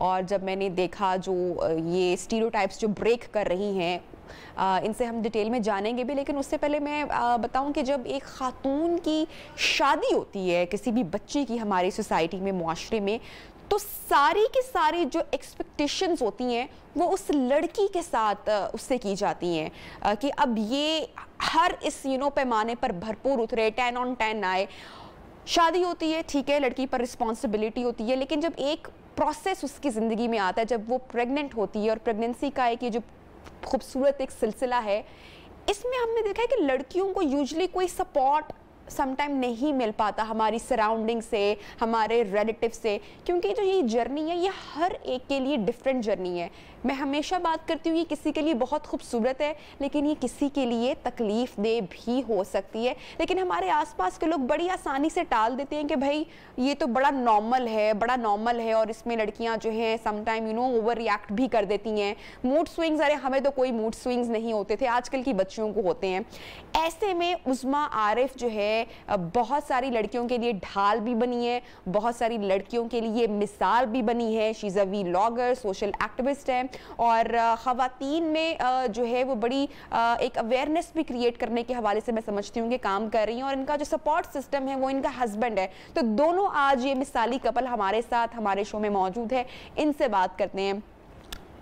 और जब मैंने देखा जो ये स्टीरियोटाइप्स जो ब्रेक कर रही हैं। इनसे हम डिटेल में जानेंगे भी, लेकिन उससे पहले मैं बताऊं कि जब एक खातून की शादी होती है किसी भी बच्चे की हमारी सोसाइटी में, मुआशरे में, तो सारी की सारी जो एक्सपेक्टेशंस होती हैं वो उस लड़की के साथ उससे की जाती हैं कि अब ये हर इस पैमाने पर भरपूर उतरे, 10 on 10 आए। शादी होती है, ठीक है, लड़की पर रिस्पॉन्सिबिलिटी होती है, लेकिन जब एक प्रोसेस उसकी ज़िंदगी में आता है, जब वो प्रेग्नेंट होती है और प्रेगनेंसी का एक ये जो खूबसूरत एक सिलसिला है, इसमें हमने देखा है कि लड़कियों को यूजुअली कोई सपोर्ट समटाइम नहीं मिल पाता हमारी सराउंडिंग से, हमारे रिलेटिव से, क्योंकि जो ये जर्नी है ये हर एक के लिए डिफरेंट जर्नी है। मैं हमेशा बात करती हूँ ये किसी के लिए बहुत खूबसूरत है, लेकिन ये किसी के लिए तकलीफ दे भी हो सकती है। लेकिन हमारे आसपास के लोग बड़ी आसानी से टाल देते हैं कि भाई ये तो बड़ा नॉर्मल है और इसमें लड़कियाँ जो हैं समटाइम ओवर रिएक्ट भी कर देती हैं। मूड स्विंग्स, अरे हमें तो कोई मूड स्विंग्स नहीं होते थे, आजकल की बच्चियों को होते हैं। ऐसे में उज़्मा आरिफ जो है बहुत सारी लड़कियों के लिए ढाल भी बनी है, बहुत सारी लड़कियों के लिए मिसाल भी बनी है। She is a vlogger, social activist है और ख़वातीन में जो है वो बड़ी एक अवेयरनेस भी क्रिएट करने के हवाले से मैं समझती हूँ कि काम कर रही हैं। और इनका जो सपोर्ट सिस्टम है वो इनका हस्बैंड है। तो दोनों आज ये मिसाली कपल हमारे साथ हमारे शो में मौजूद है, इनसे बात करते हैं।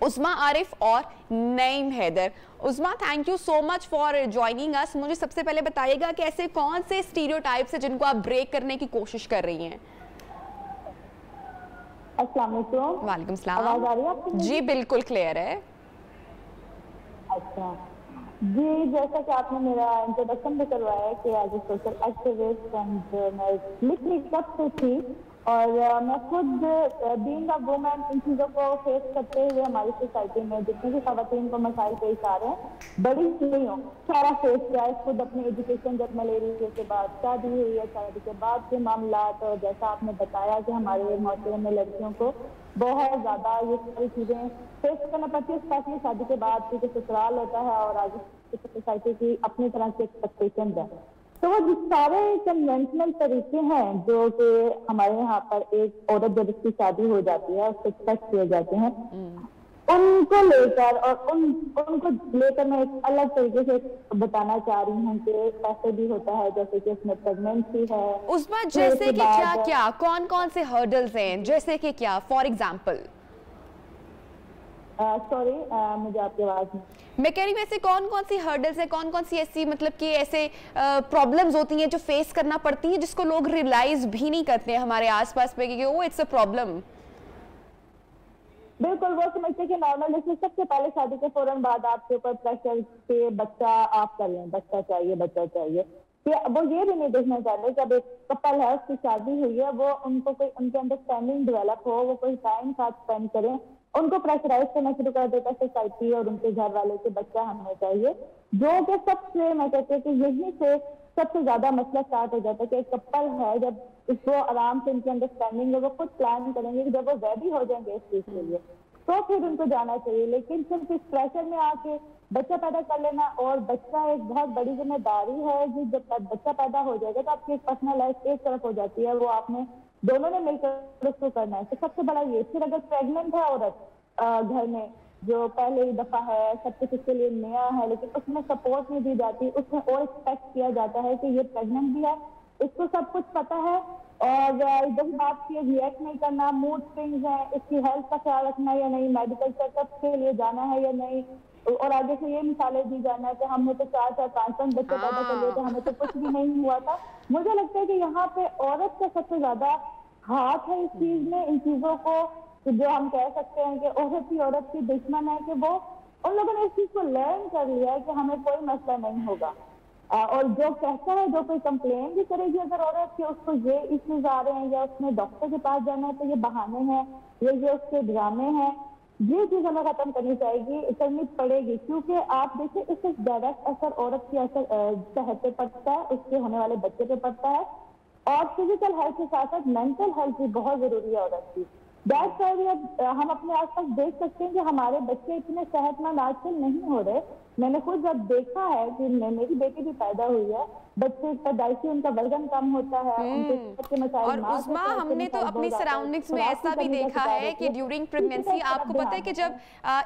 उज़्मा आरिफ और Naeem Haider. Uzma, thank you so much for joining us. मुझे सबसे पहले बताइएगा कि ऐसे कौन से स्टीरियोटाइप्स हैं जिनको आप ब्रेक करने की कोशिश कर रही हैं? अस्सलाम वालेकुम। वालेकुम सलाम। आवाज आ रही है आपको? जी बिल्कुल क्लियर है। अच्छा जी, जैसा कि आपने मेरा इंट्रोडक्शन भी करवाया कि as a social activist and मैं लिख रही कब से थी और मैं खुद बीइंग अ वुमेन इन चीज़ों को फेस करते हुए हमारी सोसाइटी में जितने भी ख़वातीन को मसाइल पेश आ रहे हैं, बड़ी नहीं हूँ, सारा फेस किया है। खुद अपनी एजुकेशन जब मैं ले रही थी, उसके बाद शादी हुई है, शादी के बाद के मामला, तो जैसा आपने बताया कि हमारे माशरे में लड़कियों को बहुत ज़्यादा ये सारी चीज़ें फेस करना पड़ती है, स्पेशली शादी के बाद, क्योंकि ससुराल होता है और आगे सोसाइटी की अपनी तरह की एक्सपेक्टेशन है। तो वो जिस सारे कन्वेंशनल तरीके हैं जो कि हमारे यहाँ पर एक औरत जब उसकी शादी हो जाती है, उसको एक्सपेक्ट किए जाते हैं, उनको लेकर और उनको लेकर मैं एक अलग तरीके से बताना चाह रही हूँ कि ऐसे भी होता है जैसे कि उसमें प्रेगनेंसी है। उज़्मा, जैसे कि क्या कौन कौन से हर्डल्स हैं, जैसे कि क्या, फॉर एग्जाम्पल? सॉरी, मुझे आपकी आवाज नहीं। मैं कह रही हूँ ऐसे कौन कौन सी हर्डल्स है, कौन कौन सी ऐसी मतलब कि ऐसे प्रॉब्लम्स होती हैं जो फेस करना पड़ती हैं जिसको लोग रियलाइज भी नहीं करते हैं हमारे आसपास पे कि ओ इट्स अ प्रॉब्लम? बिल्कुल, वो समझते कि नॉर्मल, जैसे सबसे पहले शादी के फौरन बाद आपके ऊपर प्रेशर पे बच्चा आप कर लें, बच्चा चाहिए। वो ये भी नहीं देखना चाहते जब एक कपल है, उसकी शादी हुई है, वो उनको कोई उनके अंडरस्टैंडिंग डेवलप हो, वो कोई टाइम साथ स्पेंड करें। उनको प्रेशराइज करना शुरू कर देता है सोसाइटी और उनके घर वाले के बच्चा हमें चाहिए, जो कि सबसे, मैं कहती हूँ कि यही से सबसे ज्यादा मसला स्टार्ट हो जाता है कि एक कपल है, जब इसको आराम से इनकी अंडरस्टैंडिंग है, वो खुद प्लान करेंगे कि जब वो रेडी हो जाएंगे इस चीज के लिए तो फिर उनको जाना चाहिए। लेकिन सिर्फ इस प्रेशर में आके बच्चा पैदा कर लेना, और बच्चा एक बहुत बड़ी जिम्मेदारी है कि जब बच्चा पैदा हो जाएगा तो आपकी एक पर्सनल लाइफ एक तरफ हो जाती है, वो आपने दोनों ने मिलकर उसको करना है। तो सबसे बड़ा ये, फिर अगर प्रेग्नेंट है औरत घर में, जो पहले ही दफा है, सब कुछ उसके लिए नया है, लेकिन उसमें सपोर्ट नहीं दी जाती, उसमें और एक्सपेक्ट किया जाता है कि ये प्रेग्नेंट भी है, इसको सब कुछ पता है और इधर बात की रिएक्ट नहीं करना, मूड स्विंग्स है, इसकी हेल्थ का ख्याल रखना या नहीं, मेडिकल चेकअप के लिए जाना है या नहीं, और आगे से ये मिसालें दी जाना है कि हमने तो 4-4 5-5 बच्चे पैदा कर लिए थे, हमें तो कुछ भी नहीं हुआ था। मुझे लगता है कि यहाँ पे औरत का सबसे ज्यादा हाथ है इस चीज में, इन चीजों को जो हम कह सकते हैं कि औरत की दुश्मन है, कि वो उन लोगों ने इस चीज को लर्न कर लिया है कि हमें कोई मसला नहीं होगा। और जो कहता है, जो कोई कंप्लेन भी करेगी अगर औरत कि उसको ये इश्यूज आ रहे हैं या उसने डॉक्टर के पास जाना है, तो ये बहाने हैं, ये उसके ड्रामे हैं, ये चीज हमें खत्म करनी पड़ेगी, क्योंकि आप देखिए इससे डायरेक्ट असर औरत की सेहत पे पड़ता है, उसके होने वाले बच्चे पे पड़ता है, और फिजिकल हेल्थ के साथ साथ मेंटल हेल्थ भी बहुत जरूरी है औरत की। दैट्स व्हाई हम अपने आसपास देख सकते हैं कि हमारे बच्चे इतने सेहतमंद आजकल नहीं हो रहे। मैंने खुद जब देखा है कि मेरी बेटी भी पैदा हुई है, बच्चे पैदाइशी उनका वजन कम होता है, और उस्मा हमने तो अपनी सराउंडिंग्स में ऐसा भी देखा है कि ड्यूरिंग प्रेगनेंसी आपको पता है कि जब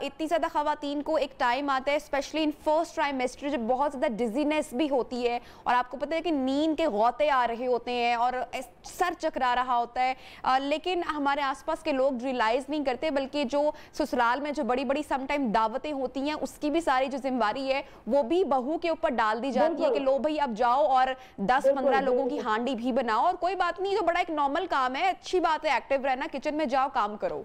इतनी ज्यादा खवातीन को एक टाइम आता है, स्पेशली इन फर्स्ट ट्राइमेस्टर, जब बहुत ज्यादा डिजीनेस भी होती है और आपको पता है कि नींद के गौते आ रहे होते हैं और सर चकरा रहा होता है, लेकिन हमारे आसपास के लोग रियलाइज नहीं करते, बल्कि जो ससुराल में जो बड़ी बड़ी समटाइम दावतें होती हैं उसकी भी सारी जो जिम्मेवारी है वो भी बहू के ऊपर डाल दी जाती है कि लो भाई अब जाओ और 10-15 लोगों की हांडी भी बनाओ, और कोई बात नहीं, तो बड़ा एक नॉर्मल काम है, अच्छी बात है, एक्टिव रहना, किचन में जाओ काम करो।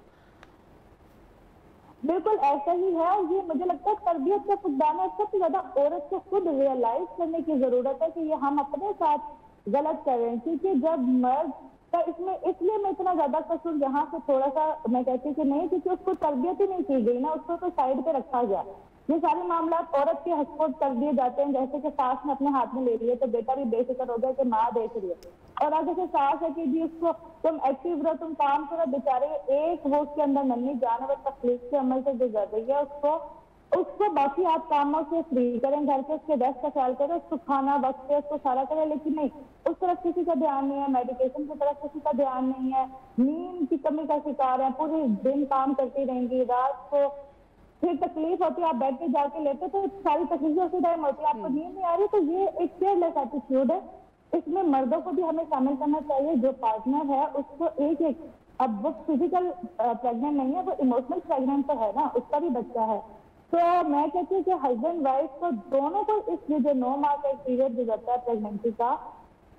बिल्कुल ऐसा ही है, और ये मुझे लगता है तरबियत का फुकदान है। सबसे ज्यादा औरत को खुद रियलाइज करने की जरूरत है कि ये हम अपने साथ गलत कर रहे हैं, क्योंकि जब मर्द का इसमें इसलिए मैं इतना ज्यादा कसूर यहाँ से थोड़ा सा मैं कहती हूँ कि नहीं, क्योंकि उसको तरबियत ही नहीं की गई ना, उसको तो साइड पे रखा गया। ये सारे मामला औरत के हस्पोर्ट कर दिए जाते हैं, जैसे कि सास ने अपने हाथ में ले लिए तो बेटा भी बेफिक्र हो गया कि माँ देख रही है, और आगे से सास है कि जी उसको तुम एक्टिव रहो, तुम काम करो, बेचारे एक वो उसके अंदर नन्ही जानवर तकलीफ के अमल से गुजर रही है, उसको बाकी आप कामों से फ्री करें, घर के उसके रेस्ट का ख्याल करें, उसको खाना वक्त पे उसको सारा करें, लेकिन नहीं, उस तरफ किसी का ध्यान नहीं है, मेडिकेशन की तरफ किसी का ध्यान नहीं है, नींद की कमी का शिकार है, पूरे दिन काम करती रहेंगी, रात को फिर तकलीफ होती है, आप बेड पे जाके लेते तो सारी तकलीफें उसी टाइम होती है, आपको नींद नहीं आ रही, तो ये एक केयरलेस एटीट्यूड है। इसमें मर्दों को भी हमें शामिल करना चाहिए, जो पार्टनर है उसको एक अब वो फिजिकल प्रेग्नेंट नहीं है, वो इमोशनल प्रेग्नेंट तो है ना, उसका भी बच्चा है, तो मैं कहती हूँ कि हस्बैंड वाइफ को दोनों को इसलिए जो 9 माह का एक पीरियड गुजरता है प्रेगनेंसी का,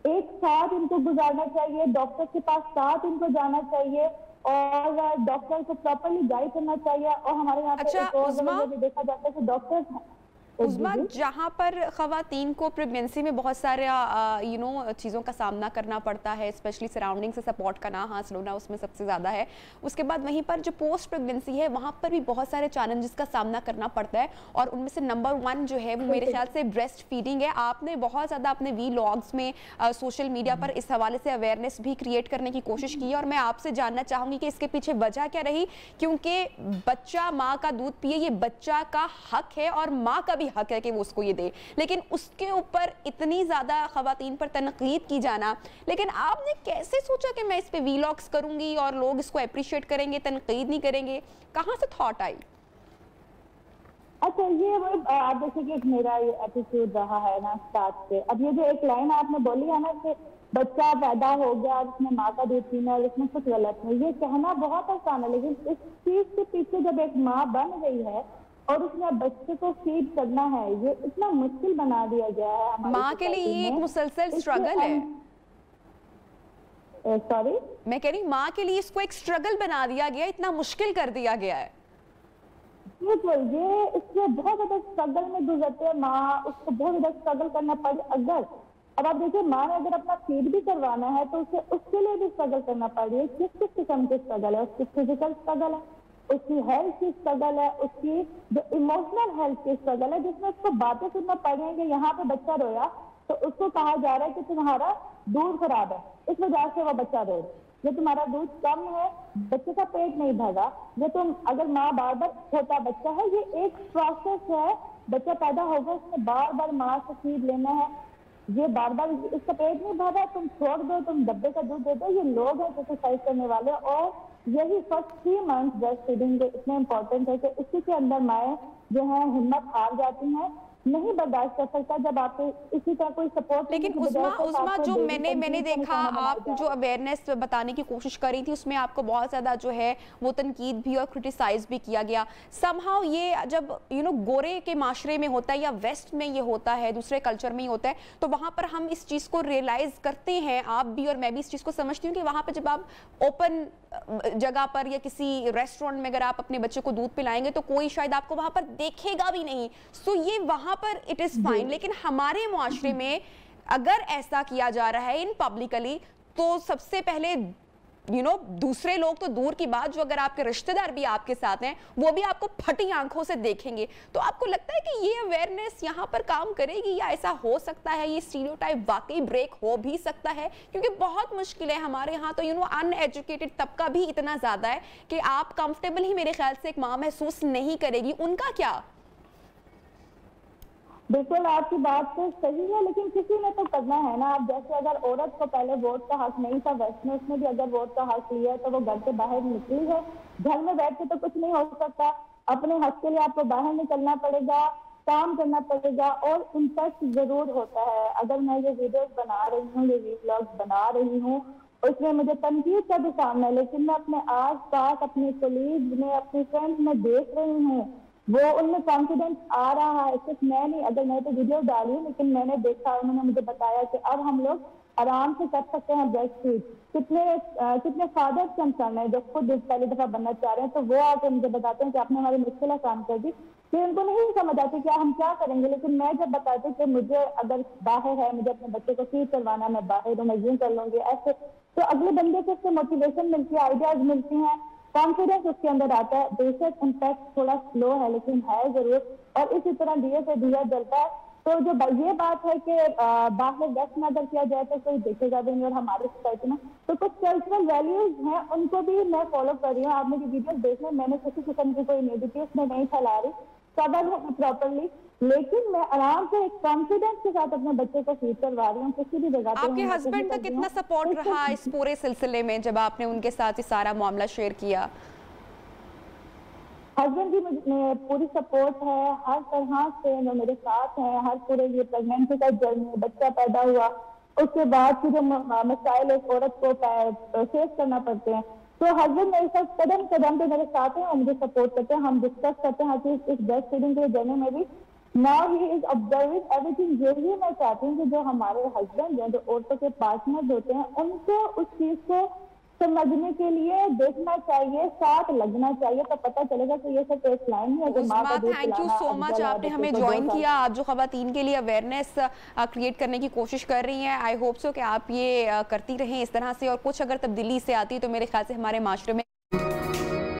एक साथ इनको गुजारना चाहिए, डॉक्टर के पास साथ इनको जाना चाहिए और डॉक्टर को प्रॉपरली गाइड करना चाहिए। और हमारे यहाँ पे एक और जगह भी देखा जाता है कि डॉक्टर उस्मा, जहाँ पर ख़वातीन को प्रेगनेंसी में बहुत सारे चीज़ों का सामना करना पड़ता है, स्पेशली सराउंडिंग से सपोर्ट का ना हासिल होना उसमें सबसे ज़्यादा है, उसके बाद वहीं पर जो पोस्ट प्रेगनेंसी है वहाँ पर भी बहुत सारे चैलेंजेस का सामना करना पड़ता है, और उनमें से नंबर 1 जो है वो मेरे ख्याल से ब्रेस्ट फीडिंग है। आपने बहुत ज़्यादा अपने वीलॉग्स में सोशल मीडिया पर इस हवाले से अवेयरनेस भी क्रिएट करने की कोशिश की, और मैं आपसे जानना चाहूँगी कि इसके पीछे वजह क्या रही, क्योंकि बच्चा माँ का दूध पिए ये बच्चा का हक है और माँ का हक है कि वो उसको ये दे, लेकिन उसके ऊपर इतनी ज्यादा खवातीन पर तनकीद की जाना, लेकिन आपने कैसे सोचा कि मैं इस पे वीलॉग्स करूंगी और लोग इसको अप्रिशिएट करेंगे, तनकीद नहीं करेंगे, कहां से थॉट आई? अच्छा, ये वो आप देखिए कि मेरा ये एटीट्यूड रहा है ना स्टार्ट से। अब ये जो एक लाइन आपने बोली है ना कि बच्चा पैदा हो गया और उसने माँ का दूध पीना और इसमें कुछ गलत नहीं, ये कहना बहुत आसान है, लेकिन इस चीज के पीछे जब एक माँ बन गई है और उसने बच्चे को फीड करना है, ये इतना मुश्किल बना दिया गया है माँ के लिए। ये एक मुसलसल स्ट्रगल है। सॉरी, मैं कह रही माँ के लिए इसको एक स्ट्रगल बना दिया गया, इतना मुश्किल कर दिया गया है। बिल्कुल, ये इसमें बहुत ज्यादा स्ट्रगल में गुजरते हैं माँ, उसको बहुत ज्यादा स्ट्रगल करना पड़े। अगर अब आप देखिए माँ ने अगर अपना फीड भी करवाना है तो उसे उसके लिए भी स्ट्रगल करना पड़ रही है। किस किस किस्म के स्ट्रगल है, उसकी फिजिकल स्ट्रगल है, उसकी हेल्थ की स्ट्रगल है, उसकी जो इमोशनल हेल्थ की स्ट्रगल है, जिसमें उसको बातें सुनना पड़ रही है कि यहाँ पे बच्चा रोया तो उसको कहा जा रहा है कि तुम्हारा दूध खराब है, इस वजह से वो बच्चा रो रहा है, जो तुम्हारा दूध कम है, बच्चे का पेट नहीं भरा, जो तुम अगर माँ बार बार छोटा बच्चा है, ये एक प्रोसेस है, बच्चा पैदा होगा उसने बार बार माँ से फीड लेना है, ये बार बार इसका पेट नहीं भरा, तुम छोड़ दो, तुम डब्बे का दूध दे दो। ये लोग हैं एक्सरसाइज करने वाले और यही फर्स्ट 3 मंथ ब्रेस्ट फीडिंग के इतने इम्पोर्टेंट है कि इसी के अंदर माएँ जो है हिम्मत हार जाती हैं, नहीं बर्दाश्त कर सकता जब आप इसी तरह कोई सपोर्ट। लेकिन उस्मा जो मैंने देखा, आप जो अवेयरनेस बताने की कोशिश कर रही थी उसमें आपको बहुत ज़्यादा जो है वो तनकीद भी और क्रिटिसाइज भी किया गया। समहाउ ये जब गोरे के माशरे में होता है या वेस्ट में ये होता है, दूसरे कल्चर में ही होता है, तो वहाँ पर हम इस चीज़ को रियलाइज़ करते हैं, आप भी और मैं भी इस चीज़ को समझती हूँ कि वहाँ पर जब आप ओपन जगह पर या किसी रेस्टोरेंट में अगर आप अपने बच्चे को दूध पिलाएंगे तो कोई शायद आपको वहाँ पर देखेगा भी नहीं, सो ये वहाँ पर इट इज फाइन। लेकिन हमारे मुआशरे में अगर ऐसा किया जा रहा है इन पब्लिकली, तो सबसे पहले दूसरे लोग तो दूर की बात, जो अगर आपके रिश्तेदार भी आपके साथ हैं वो भी आपको फटी आंखों से देखेंगे। तो आपको लगता है कि ये अवेयरनेस यहाँ पर काम करेगी या ऐसा हो सकता है ये स्टीरियोटाइप वाकई ब्रेक हो भी सकता है? क्योंकि बहुत मुश्किल है हमारे यहाँ तो अनएजुकेटेड तबका भी इतना ज्यादा है कि आप कंफर्टेबल ही मेरे ख्याल से एक माँ महसूस नहीं करेगी, उनका क्या? बिल्कुल आपकी बात तो सही है, लेकिन किसी ने तो करना है ना। अब जैसे अगर औरत को पहले वोट का हक नहीं था, वेस्ट में उसने भी अगर वोट का हक लिया है तो वो घर से बाहर निकली है। घर में बैठ के तो कुछ नहीं हो सकता, अपने हक के लिए आपको बाहर निकलना पड़ेगा, काम करना पड़ेगा। और इम्पैक्ट जरूर होता है। अगर मैं ये वीडियोस बना रही हूँ, ये व्लॉग्स बना रही हूँ, उसमें मुझे तनकीद का भी सामना है, लेकिन मैं अपने आस पास अपने कोलीग्स में, अपने फ्रेंड्स में देख रही हूँ वो उनमें कॉन्फिडेंस आ रहा है। सिर्फ मैं नहीं, अगर मैं तो वीडियो डाली लेकिन मैंने देखा, उन्होंने मुझे बताया कि अब हम लोग आराम से कर सकते हैं ब्रेस्ट फीड। कितने फादर्स कंसर्न है जो खुद पहली दफा बनना चाह रहे हैं, तो वो आके मुझे बताते हैं कि आपने हमारी मुश्किल आसान कर दी। कि उनको नहीं समझ आती कि हम क्या करेंगे, लेकिन मैं जब बताती कि मुझे अगर बाहर है, मुझे अपने बच्चे को फीड करवाना, मैं बाहर हूँ, मैं यूं कर लूंगी ऐसे, तो अगले बंदे से उससे मोटिवेशन मिलती है, आइडियाज मिलती हैं, कॉन्फिडेंस उसके अंदर आता है। बेशक इम्पैक्ट थोड़ा स्लो है लेकिन है जरूर, और इसी तरह दिए से दिया जलता है। तो जो ये बात है कि बाहर वेस्ट में अगर किया जाए तो कोई देखेगा भी नहीं, और हमारी सोसाइटी में तो कुछ कल्चरल वैल्यूज हैं उनको भी मैं फॉलो कर रही हूँ। आप मेरी वीडियोस देख लें, मैंने किसी किस्म की कोई नेगेटिव उसमें नहीं फैला रही, कवर है प्रॉपरली, लेकिन मैं आराम से एक कॉन्फिडेंस के साथ अपने बच्चे को फीड करवा रही हूँ किसी भी जगह पे। आपके हस्बैंड का कितना सपोर्ट रहा इस पूरे सिलसिले में जब आपने उनके साथ ये सारा मामला शेयर किया? हस्बैंड की मुझे पूरी सपोर्ट है, हर तरह से वो मेरे साथ हैं। हर पूरे ये प्रेगनेंसी का जर्नी, बच्चा पैदा हुआ उसके बाद की जो मसाइल एक औरत को फेस करना पड़ते हैं, तो हस्बैंड मेरे साथ कदम कदम पे मेरे साथ हैं और मुझे सपोर्ट करते हैं। हम डिस्कस करते हैं हर चीज इस ब्रेस्ट फीडिंग के जर्नी में भी। Now he is observing everything. यही मैं चाहती हूँ कि जो हमारे हस्बैंड हैं, जो औरतों के पार्टनर होते हैं, उनको उस चीज को समझने के लिए देखना चाहिए, साथ लगना चाहिए, तो पता चलेगा कि ये सब एक लाइन है। थैंक यू सो मच, आपने हमें ज्वाइन किया। आप जो खवातीन के लिए अवेयरनेस क्रिएट करने की कोशिश कर रही हैं, आई होप सो कि आप ये करती रहें इस तरह से, और कुछ अगर तब्दीली से आती है तो मेरे ख्याल से हमारे माशरे में